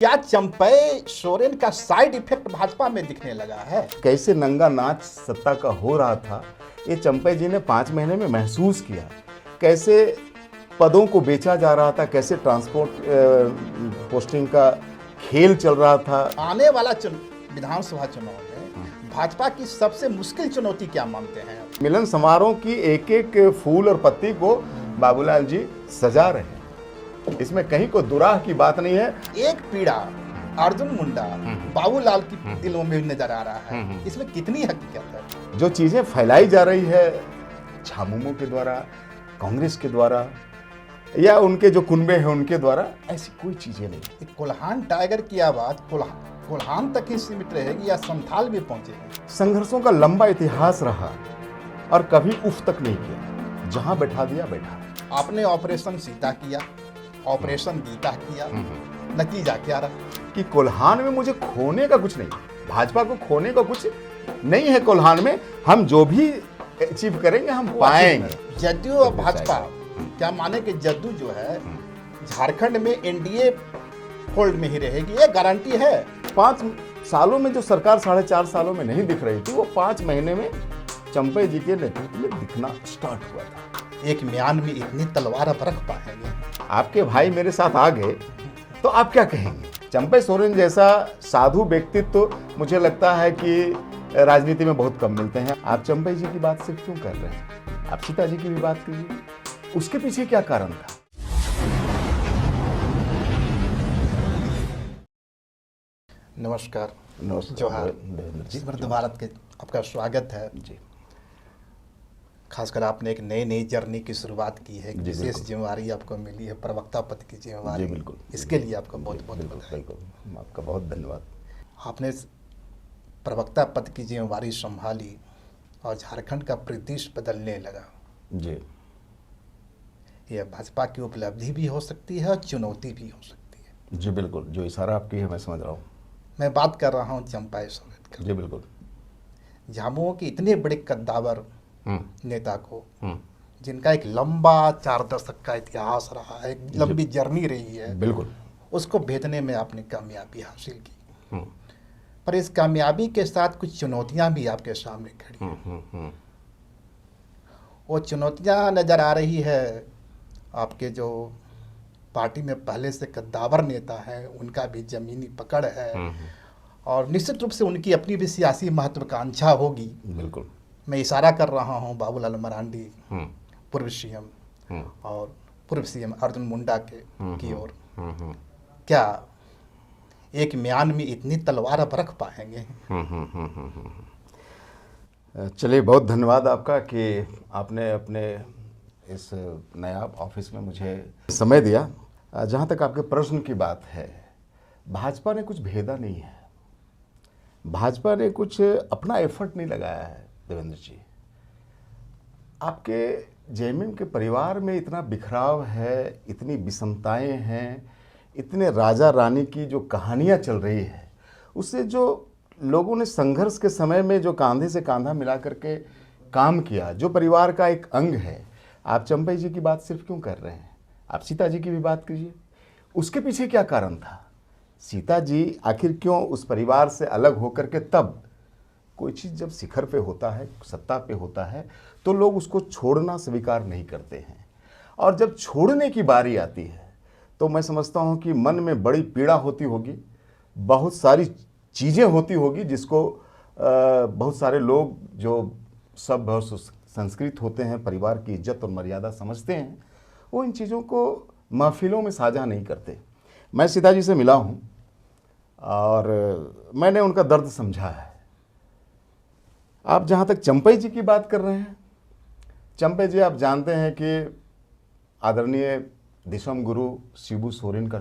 क्या चंपई सोरेन का side effect Bhajpa में दिखने लगा है? कैसे नंगा नाच सत्ता का हो रहा था, ये चंपई जी ने 5 महीने में महसूस किया। कैसे पदों को बेचा जा रहा था, कैसे ट्रांसपोर्ट पोस्टिंग का खेल चल रहा था। आने वाला विधानसभा चुनाव में भाजपा की सबसे मुश्किल चुनौती क्या मानते हैं? मिलन समारोह की एक एक फूल और पत्ती को बाबूलाल जी सजा रहे हैं, इसमें कहीं कोई दुराह की बात नहीं है। एक पीड़ा अर्जुन मुंडा बाबूलाल की दिलों में नजर आ रहा है, इसमें कितनी हकीकत है? जो चीजें फैलाई जा रही है झामुमो के द्वारा, कांग्रेस के द्वारा या उनके जो कुनबे हैं उनके द्वारा, ऐसी कोई चीजें नहीं। कोल्हान टाइगर की आवाज कोल्हान तक ही सीमित रहेगी या संथाल भी पहुंचेगी? संघर्षों का लंबा इतिहास रहा और कभी उफ तक नहीं किया, जहां बैठा दिया बैठा। आपने ऑपरेशन सीता किया, ऑपरेशन गीता किया, नतीजा क्या रहा? कि कोल्हान में मुझे खोने का कुछ नहीं, भाजपा को खोने का कुछ नहीं है। कोल्हान में हम जो भी अचीव करेंगे हम पाएंगे। जदयू और भाजपा क्या माने कि जदयू जो है झारखंड में एनडीए फोल्ड में ही रहेगी, ये गारंटी है? 5 सालों में जो सरकार 4.5 सालों में नहीं दिख रही थी, वो 5 महीने में चंपई जी के नेतृत्व में दिखना स्टार्ट हुआ था। एक म्यान में इतनी तलवार अब रख पाएंगे? आपके भाई मेरे साथ आ गए तो आप क्या कहेंगे? चंपई सोरेन जैसा साधु व्यक्तित्व तो मुझे लगता है कि राजनीति में बहुत कम मिलते हैं। आप चंपई जी की बात सिर्फ क्यों कर रहे हैं? आप सीता जी की भी बात कीजिए, उसके पीछे क्या कारण था? नमस्कार। जोहार जी, मर्द भारत के आपका स्वागत है जी। खासकर आपने एक नई जर्नी की शुरुआत की है, विशेष जिम्मेवारी आपको मिली है, प्रवक्ता पद की जिम्मेवारी। बिल्कुल, इसके लिए आपका बहुत बहुत बधाई। आपका बहुत धन्यवाद। आपने प्रवक्ता पद की जिम्मेवारी संभाली और झारखंड का परिदृश्य बदलने लगा जी। यह भाजपा की उपलब्धि भी हो सकती है और चुनौती भी हो सकती है। जी बिल्कुल, जो इशारा आपकी है मैं समझ रहा हूँ। मैं बात कर रहा हूँ चंपई सोरेन की। जी बिल्कुल। झामुमो के इतने बड़े कद्दावर नेता को, जिनका एक लंबा 4 दशक का इतिहास रहा है, एक लंबी जर्नी रही है, बिल्कुल, उसको भेजने में आपने कामयाबी हासिल की। पर इस कामयाबी के साथ कुछ चुनौतियां भी आपके सामने खड़ी हैं। वो चुनौतियां नजर आ रही है, आपके जो पार्टी में पहले से कद्दावर नेता है उनका भी जमीनी पकड़ है और निश्चित रूप से उनकी अपनी भी सियासी महत्वाकांक्षा होगी। बिल्कुल। मैं इशारा कर रहा हूं बाबूलाल मरांडी, पूर्व सीएम, और पूर्व सीएम अर्जुन मुंडा की ओर। क्या एक म्यान में इतनी तलवार अब रख पाएंगे? चलिए, बहुत धन्यवाद आपका कि आपने अपने इस नायाब ऑफिस में मुझे समय दिया। जहाँ तक आपके प्रश्न की बात है, भाजपा ने कुछ भेदा नहीं है, भाजपा ने कुछ अपना एफर्ट नहीं लगाया है। देवेंद्र जी, आपके जेएमएम के परिवार में इतना बिखराव है, इतनी विषमताएं हैं, इतने राजा रानी की जो कहानियां चल रही है, उससे जो लोगों ने संघर्ष के समय में जो कांधे से कांधा मिला करके काम किया, जो परिवार का एक अंग है। आप चंपई जी की बात सिर्फ क्यों कर रहे हैं? आप सीता जी की भी बात कीजिए, उसके पीछे क्या कारण था? सीता जी आखिर क्यों उस परिवार से अलग होकर के, तब कोई चीज़ जब शिखर पे होता है, सत्ता पे होता है, तो लोग उसको छोड़ना स्वीकार नहीं करते हैं, और जब छोड़ने की बारी आती है तो मैं समझता हूँ कि मन में बड़ी पीड़ा होती होगी, बहुत सारी चीज़ें होती होगी जिसको बहुत सारे लोग जो सब बहुत संस्कृत होते हैं, परिवार की इज्जत और मर्यादा समझते हैं, वो इन चीज़ों को महफिलों में साझा नहीं करते। मैं सीता जी से मिला हूँ और मैंने उनका दर्द समझा है। आप जहाँ तक चंपई जी की बात कर रहे हैं, चंपई जी आप जानते हैं कि आदरणीय दिशम गुरु शिबू सोरेन का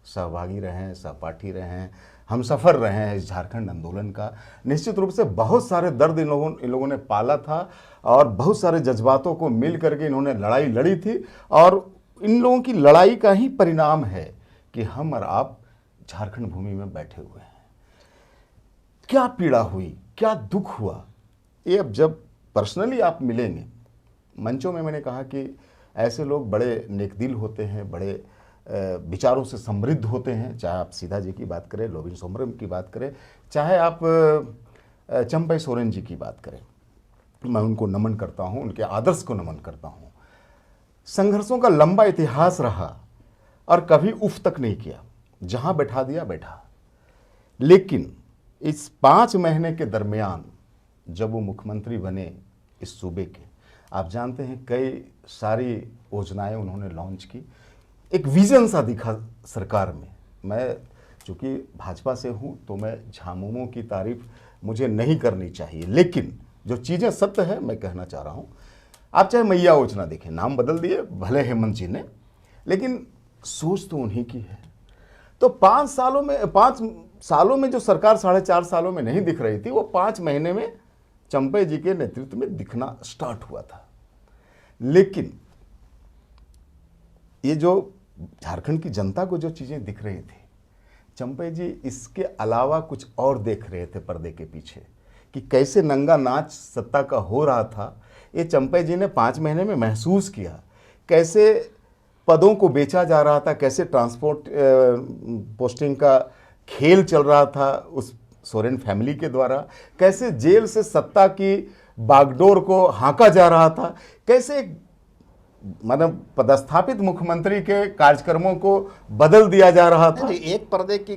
सहभागी रहे हैं, सहपाठी रहे हैं, हम सफ़र रहे हैं इस झारखंड आंदोलन का। निश्चित रूप से बहुत सारे दर्द इन लोगों ने पाला था और बहुत सारे जज्बातों को मिल करके इन्होंने लड़ाई लड़ी थी, और इन लोगों की लड़ाई का ही परिणाम है कि हम और आप झारखंड भूमि में बैठे हुए हैं। क्या पीड़ा हुई, क्या दुख हुआ, ये अब जब पर्सनली आप मिलेंगे, मंचों में मैंने कहा कि ऐसे लोग बड़े नेकदिल होते हैं, बड़े विचारों से समृद्ध होते हैं, चाहे आप सीधा जी की बात करें, लोबिन सोमरम की बात करें, चाहे आप चंपई सोरेन जी की बात करें। मैं उनको नमन करता हूँ, उनके आदर्श को नमन करता हूँ। संघर्षों का लंबा इतिहास रहा और कभी उफ तक नहीं किया, जहाँ बैठा दिया बैठा। लेकिन इस 5 महीने के दरमियान जब वो मुख्यमंत्री बने इस सूबे के, आप जानते हैं कई सारी योजनाएं उन्होंने लॉन्च की, एक विजन सा दिखा सरकार में। मैं चूँकि भाजपा से हूँ तो मैं झामुमो की तारीफ मुझे नहीं करनी चाहिए, लेकिन जो चीज़ें सत्य है मैं कहना चाह रहा हूँ। आप चाहे मैया योजना देखें, नाम बदल दिए भले हेमंत जी ने, लेकिन सोच तो उन्हीं की है। तो 5 सालों में जो सरकार 4.5 सालों में नहीं दिख रही थी, वो 5 महीने में चंपई जी के नेतृत्व में दिखना स्टार्ट हुआ था। लेकिन ये जो झारखंड की जनता को जो चीज़ें दिख रही थी, चंपई जी इसके अलावा कुछ और देख रहे थे पर्दे के पीछे, कि कैसे नंगा नाच सत्ता का हो रहा था। ये चंपई जी ने 5 महीने में महसूस किया, कैसे पदों को बेचा जा रहा था, कैसे ट्रांसपोर्ट पोस्टिंग का खेल चल रहा था उस सोरेन फैमिली के द्वारा, कैसे जेल से सत्ता की बागडोर को हाँका जा रहा था, कैसे मतलब पदस्थापित मुख्यमंत्री के कार्यक्रमों को बदल दिया जा रहा था। एक पर्दे की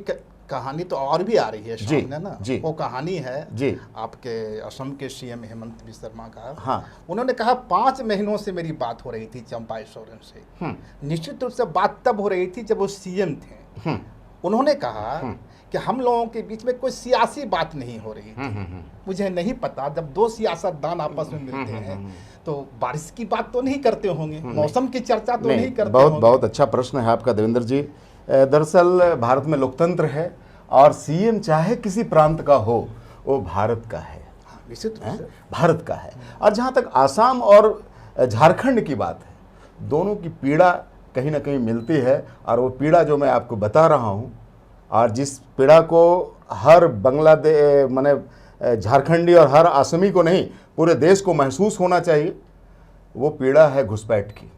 कहानी तो और भी आ रही है सामने ना। जी, वो कहानी है जी, आपके असम के सीएम हेमंत बिस्वा शर्मा का। हाँ, उन्होंने कहा 5 महीनों से मेरी बात हो रही थी चंपई सोरेन से। निश्चित रूप से बात तब हो रही थी जब वो सीएम थे। उन्होंने कहा कि हम लोगों के बीच में कोई सियासी बात नहीं हो रही थी। मुझे नहीं पता, जब 2 सियासतदान आपस में मिलते हैं तो बारिश की बात तो नहीं करते होंगे, मौसम की चर्चा तो नहीं करते होंगे। बहुत अच्छा प्रश्न है आपका देवेंद्र जी। दरअसल भारत में लोकतंत्र है और सीएम चाहे किसी प्रांत का हो, वो भारत का है, निश्चित रूप से भारत का है। और जहाँ तक आसाम और झारखंड की बात है, दोनों की पीड़ा कहीं ना कहीं मिलती है। और वो पीड़ा जो मैं आपको बता रहा हूँ, और जिस पीड़ा को हर बांग्लादेश माने झारखंडी और हर आसमी को नहीं, पूरे देश को महसूस होना चाहिए, वो पीड़ा है घुसपैठ की।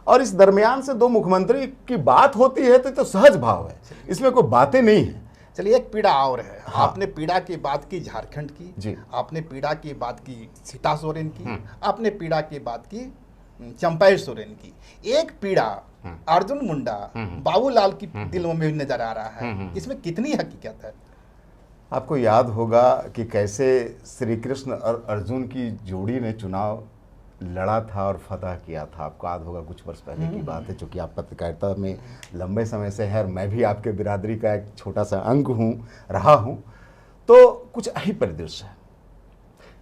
और इस दरमियान से 2 मुख्यमंत्री की बात होती है तो सहज भाव है, इसमें कोई बातें नहीं है। चलिए एक पीड़ा और है। हाँ। आपने पीड़ा की बात की झारखंड की जी, आपने पीड़ा की बात की सीता सोरेन की, आपने पीड़ा की बात की चंपई सोरेन की। एक पीड़ा अर्जुन मुंडा बाबूलाल की दिलों में नजर आ रहा है, इसमें कितनी हकीकत है? आपको याद होगा कि कैसे श्री कृष्ण और अर्जुन की जोड़ी ने चुनाव लड़ा था और फतह किया था। आपको याद होगा, कुछ वर्ष पहले की बात है। चूँकि आप पत्रकारिता में लंबे समय से है, मैं भी आपके बिरादरी का एक छोटा सा अंग रहा हूँ, तो कुछ यही परिदृश्य है।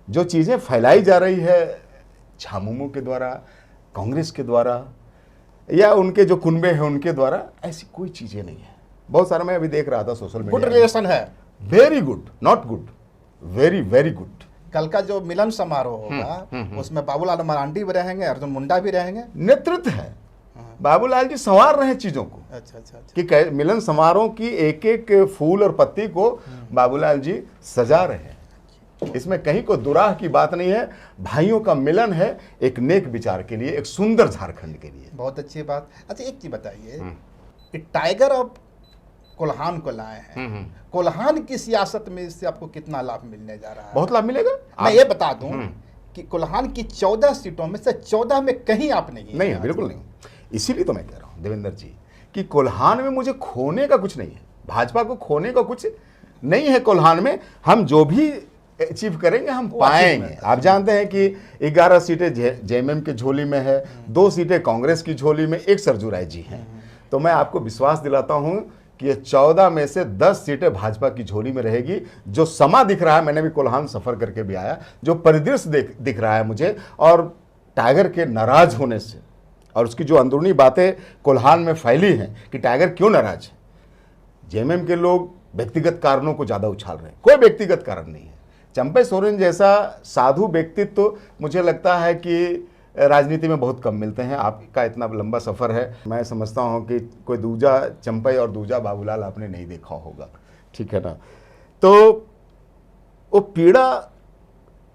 जो चीज़ें फैलाई जा रही है झामुमो के द्वारा, कांग्रेस के द्वारा, या उनके जो कुनबे हैं उनके द्वारा, ऐसी कोई चीज़ें नहीं है। बहुत सारा मैं अभी देख रहा था सोशल मीडिया, गुड रिलेशन है, very good, not good, very very good. कल का जो मिलन समारोह होगा उसमें बाबूलाल मरांडी भी रहेंगे, अर्जुन मुंडा भी रहेंगे, नेतृत्व है। बाबूलाल जी संवार रहे हैं चीजों को। अच्छा। कि मिलन समारोह की एक एक फूल और पत्ती को बाबूलाल जी सजा रहे हैं, इसमें कहीं को दुराह की बात नहीं है। भाइयों का मिलन है, एक नेक विचार के लिए, एक सुंदर झारखंड के लिए। बहुत अच्छी बात। अच्छा एक चीज बताइए, टाइगर अब कोल्हान को लाए हैं, कोल्हान की सियासत में इससे आपको कितना लाभ मिलने जा रहा है? बहुत लाभ मिलेगा। मैं ये बता दूं कि कोल्हान की 14 सीटों में से 14 में कहीं आप नहीं है, बिल्कुल नहीं। इसीलिए तो मैं कह रहा हूं देवेंद्र जी कि कोल्हान में मुझे खोने का कुछ नहीं है, भाजपा को खोने का कुछ नहीं है। कोल्हान में हम जो भी अचीव करेंगे हम पाएंगे। आप जानते हैं कि 11 सीटें जेएमएम के झोली में है, 2 सीटें कांग्रेस की झोली में, 1 सरजू राय जी हैं। तो मैं आपको विश्वास दिलाता हूं कि ये 14 में से 10 सीटें भाजपा की झोली में रहेगी। जो समा दिख रहा है, मैंने भी कोल्हान सफर करके भी आया, जो परिदृश्य दिख रहा है मुझे, और टाइगर के नाराज होने से, और उसकी जो अंदरूनी बातें कोल्हान में फैली हैं कि टाइगर क्यों नाराज है, जेएमएम के लोग व्यक्तिगत कारणों को ज़्यादा उछाल रहे हैं। कोई व्यक्तिगत कारण नहीं है। चंपई सोरेन जैसा साधु व्यक्तित्व तो मुझे लगता है कि राजनीति में बहुत कम मिलते हैं। आपका इतना लंबा सफ़र है, मैं समझता हूं कि कोई दूजा चंपई और दूजा बाबूलाल आपने नहीं देखा होगा, ठीक है ना। तो वो पीड़ा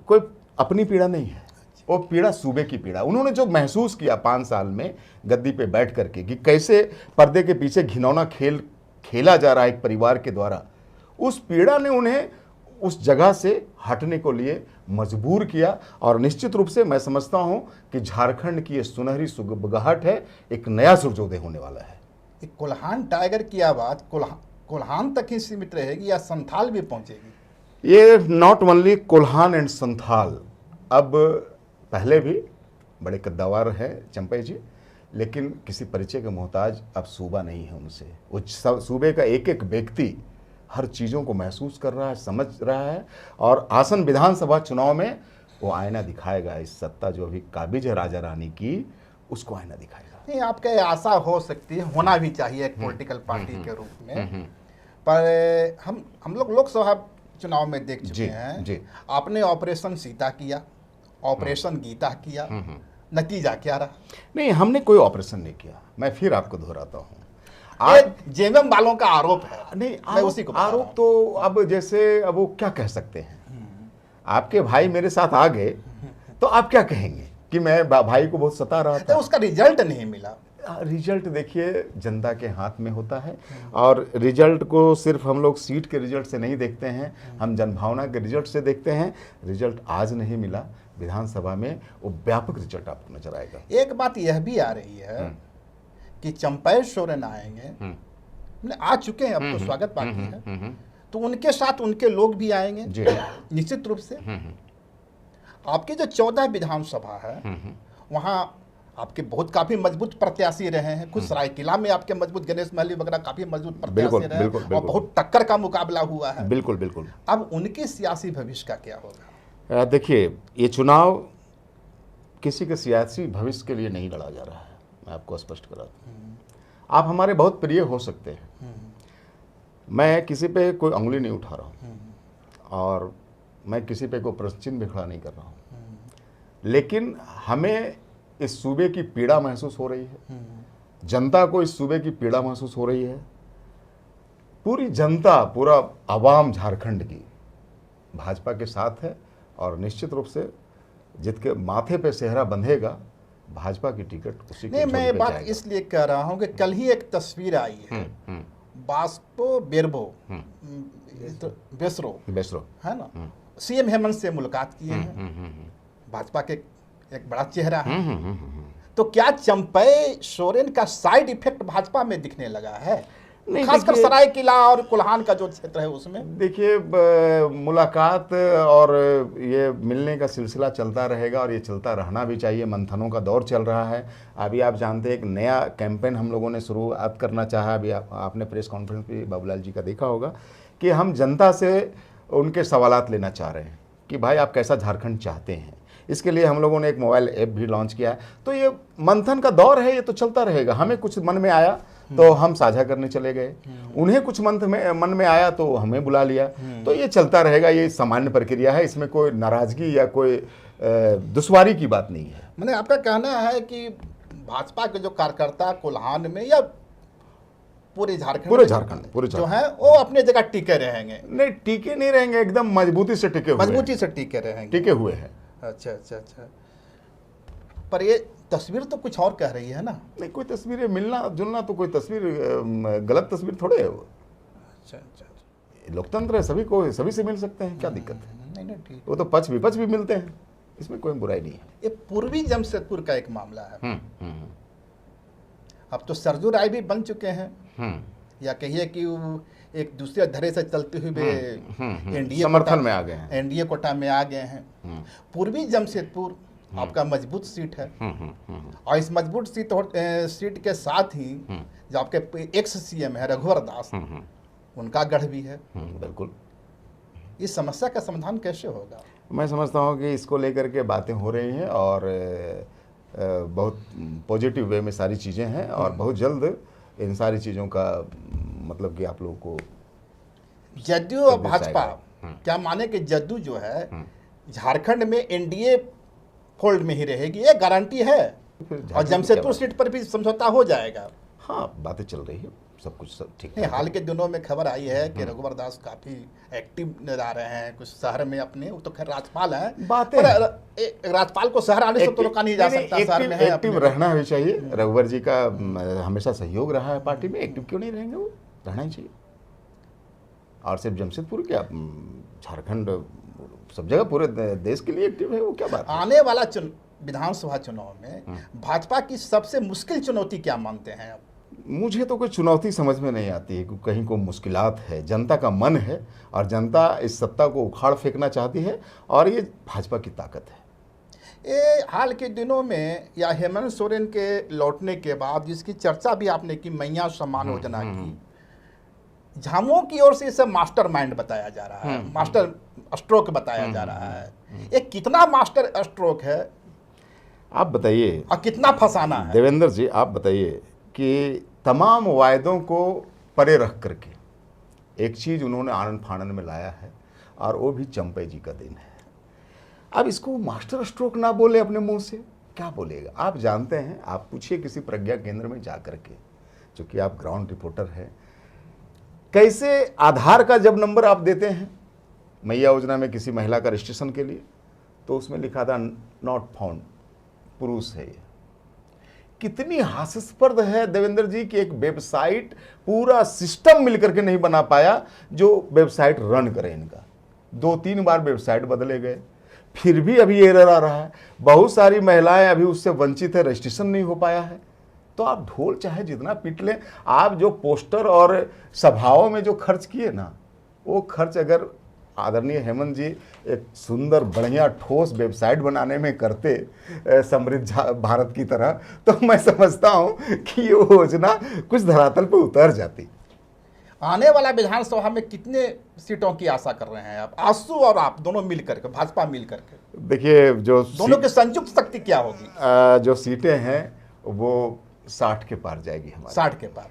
कोई अपनी पीड़ा नहीं है, वो पीड़ा सूबे की पीड़ा, उन्होंने जो महसूस किया 5 साल में गद्दी पे बैठ करके कि कैसे पर्दे के पीछे घिनौना खेल खेला जा रहा है एक परिवार के द्वारा, उस पीड़ा ने उन्हें उस जगह से हटने को लिए मजबूर किया। और निश्चित रूप से मैं समझता हूं कि झारखंड की ये सुनहरी सुगबगाहट है, एक नया सूर्योदय होने वाला है। एक कोल्हान टाइगर की आवाज़ कोल्हान तक ही सीमित रहेगी या संथाल भी पहुंचेगी? ये not only Kolhan and Santhal, अब पहले भी बड़े कद्दावर हैं चंपई जी, लेकिन किसी परिचय के मोहताज अब सूबा नहीं है उनसे। वो सूबे का एक एक व्यक्ति हर चीज़ों को महसूस कर रहा है, समझ रहा है, और आसन विधानसभा चुनाव में वो आईना दिखाएगा। इस सत्ता जो अभी काबिज है राजा रानी की, उसको आईना दिखाएगा। नहीं, आपके आशा हो सकती है, होना भी चाहिए एक पॉलिटिकल पार्टी के रूप में, पर हम लोग लोकसभा चुनाव में देख चुके हैं जी। आपने ऑपरेशन सीता किया, ऑपरेशन गीता किया, नतीजा क्या रहा? नहीं, हमने कोई ऑपरेशन नहीं किया। मैं फिर आपको दोहराता हूँ, आज जेएमएम वालों का आरोप है। नहीं, मैं उसी को आरोप तो अब जैसे अब वो क्या कह सकते हैं, आपके भाई मेरे साथ आ गए तो आप क्या कहेंगे कि मैं भाई को बहुत सता रहा था? तो उसका रिजल्ट नहीं मिला। रिजल्ट देखिए जनता के हाथ में होता है, और रिजल्ट को सिर्फ हम लोग सीट के रिजल्ट से नहीं देखते हैं, हम जनभावना के रिजल्ट से देखते हैं। रिजल्ट आज नहीं मिला, विधानसभा में वो व्यापक रिजल्ट आपको नजर आएगा। एक बात यह भी आ रही है कि चंपई सोरेन आएंगे, आ चुके हैं, अब तो स्वागत बाकी है, तो उनके साथ उनके लोग भी आएंगे निश्चित रूप से। आपके जो 14 विधानसभा है वहाँ आपके बहुत काफी मजबूत प्रत्याशी रहे हैं, कुछ सरायकिला में आपके मजबूत गणेश महली वगैरह काफी मजबूत प्रत्याशी रहे हैं, और बहुत टक्कर का मुकाबला हुआ है। बिल्कुल बिल्कुल। अब उनके सियासी भविष्य का क्या होगा? देखिए, ये चुनाव किसी के सियासी भविष्य के लिए नहीं लड़ा जा रहा है, मैं आपको स्पष्ट करा दूं। आप हमारे बहुत प्रिय हो सकते हैं, मैं किसी पे कोई उंगली नहीं उठा रहा हूँ, और मैं किसी पे कोई प्रश्न चिन्ह भी खड़ा नहीं कर रहा हूँ, लेकिन हमें इस सूबे की पीड़ा महसूस हो रही है, जनता को इस सूबे की पीड़ा महसूस हो रही है। पूरी जनता, पूरा आवाम झारखंड की भाजपा के साथ है, और निश्चित रूप से जिसके माथे पे सेहरा बंधेगा भाजपा की टिकट उसी नहीं, मैं बात इसलिए कह रहा हूँ कि कल ही एक तस्वीर आई है, बास्को बेसरो है ना, सीएम हेमंत से मुलाकात किए हैं, भाजपा के एक बड़ा चेहरा है। तो क्या चंपई सोरेन का साइड इफेक्ट भाजपा में दिखने लगा है, खासकर सरायकिला और कोल्हान का जो क्षेत्र है उसमें? देखिए, मुलाकात और ये मिलने का सिलसिला चलता रहेगा, और ये चलता रहना भी चाहिए। मंथनों का दौर चल रहा है। अभी आप जानते हैं एक नया कैंपेन हम लोगों ने शुरुआत करना चाहा। अभी आपने प्रेस कॉन्फ्रेंस भी बाबूलाल जी का देखा होगा कि हम जनता से उनके सवालात लेना चाह रहे हैं कि भाई आप कैसा झारखंड चाहते हैं। इसके लिए हम लोगों ने एक मोबाइल ऐप भी लॉन्च किया है। तो ये मंथन का दौर है, ये तो चलता रहेगा। हमें कुछ मन में आया तो हम साझा करने चले गए, उन्हें कुछ मन में आया तो हमें बुला लिया। तो ये चलता रहेगा, ये सामान्य प्रक्रिया है, इसमें कोई नाराजगी या कोई दुश्वारी की बात नहीं है। मैंने आपका कहना है कि भाजपा के जो कार्यकर्ता कोल्हान में या पूरे झारखंड जो है वो अपने जगह टिके रहेंगे? नहीं, टिके नहीं रहेंगे, एकदम मजबूती से टिके रहेंगे, टिके हुए हैं। अच्छा। पर ये तस्वीर तो कुछ और कह रही है ना? नहीं, कोई तस्वीरें मिलना जुलना तो कोई तस्वीर गलत तस्वीर थोड़े है वो। अच्छा। लोकतंत्र है, सभी से मिल सकते हैं, क्या दिक्कत है? नहीं, ठीक। वो तो पक्ष विपक्ष भी मिलते हैं, इसमें कोई बुराई नहीं है। ये पूर्वी जमशेदपुर का एक मामला है। अब तो सरजू राय भी बन चुके हैं, या कहिए कि एक दूसरे धरे से चलते हुए एनडीए समर्थन में आ गए हैं, एनडीए कोटा में आ गए हैं। पूर्वी जमशेदपुर आपका मजबूत सीट है, और इस मजबूत सीट के साथ ही जो आपके एक्स सीएम है रघुवर दास, उनका गढ़ भी है। बिल्कुल। इस समस्या का समाधान कैसे होगा? मैं समझता हूँ कि इसको लेकर के बातें हो रही हैं, और बहुत पॉजिटिव वे में सारी चीज़ें हैं, और बहुत जल्द इन सारी चीज़ों का मतलब कि आप लोगों को जदयू और भाजपा क्या माने कि जदयू जो है झारखंड में एनडीए फोल्ड में ही रहेगी, ये गारंटी है, और जमशेदपुर सीट पर भी समझौता हो जाएगा? हाँ, बातें चल रही है। सब कुछ सब ठीक नहीं, ठाक हाल के दिनों में खबर आई है कि रघुवर दास काफी एक्टिव नजर आ रहे हैं कुछ शहर में अपने। वो तो खैर राज्यपाल हैं, बातें पर राज्यपाल को शहर आने से तो रोका नहीं जा सकता। शहर में है एक्टिव अपने। रहना भी चाहिए। रघुवर जी का हमेशा सहयोग रहा है पार्टी में, एक्टिव क्यों नहीं रहेंगे, वो रहना ही चाहिए। और सिर्फ जमशेदपुर क्या, झारखंड, सब जगह पूरे देश के लिए एक्टिव है, वो क्या बात है। आने वाला विधानसभा चुनाव में भाजपा की सबसे मुश्किल चुनौती क्या मानते हैं आप? मुझे तो कोई चुनौती समझ में नहीं आती है कि कहीं को मुश्किलात है। जनता का मन है और जनता इस सत्ता को उखाड़ फेंकना चाहती है और ये भाजपा की ताकत है। ये हाल के दिनों में या हेमंत सोरेन के लौटने के बाद जिसकी चर्चा भी आपने की, मैया सम्मान योजना की, झामुमो की ओर से इसे मास्टर माइंड बताया जा रहा है, मास्टर स्ट्रोक बताया जा रहा है। ये कितना मास्टर स्ट्रोक है आप बताइए, और कितना फंसाना है? देवेंद्र जी आप बताइए कि तमाम वायदों को परे रख करके एक चीज़ उन्होंने आनंद फानन में लाया है और वो भी चंपे जी का दिन है। अब इसको मास्टर स्ट्रोक ना बोले अपने मुंह से, क्या बोलेगा? आप जानते हैं, आप पूछिए किसी प्रज्ञा केंद्र में जा करके, चूँकि आप ग्राउंड रिपोर्टर हैं, कैसे आधार का जब नंबर आप देते हैं मैया योजना में किसी महिला का रजिस्ट्रेशन के लिए, तो उसमें लिखा था नॉट फाउंड, पुरुष है ये। कितनी हास्यास्पद है देवेंद्र जी कि एक वेबसाइट, पूरा सिस्टम मिलकर के नहीं बना पाया जो वेबसाइट रन करे इनका। 2-3 बार वेबसाइट बदले गए, फिर भी अभी एरर आ रहा है। बहुत सारी महिलाएं अभी उससे वंचित है, रजिस्ट्रेशन नहीं हो पाया है। तो आप ढोल चाहे जितना पीट लें, आप जो पोस्टर और सभाओं में जो खर्च किए ना, वो खर्च अगर आदरणीय हेमंत जी एक सुंदर बढ़िया ठोस वेबसाइट बनाने में करते समृद्ध भारत की तरह, तो मैं समझता हूं कि ये योजना कुछ धरातल पर उतर जाती। आने वाला विधानसभा में कितने सीटों की आशा कर रहे हैं आप, आसू और आप दोनों मिल करके, भाजपा मिल करके? देखिए, जो दोनों की संयुक्त शक्ति क्या होगी? जो सीटें हैं वो 60 के पार जाएगी हमारी। 60 के पार।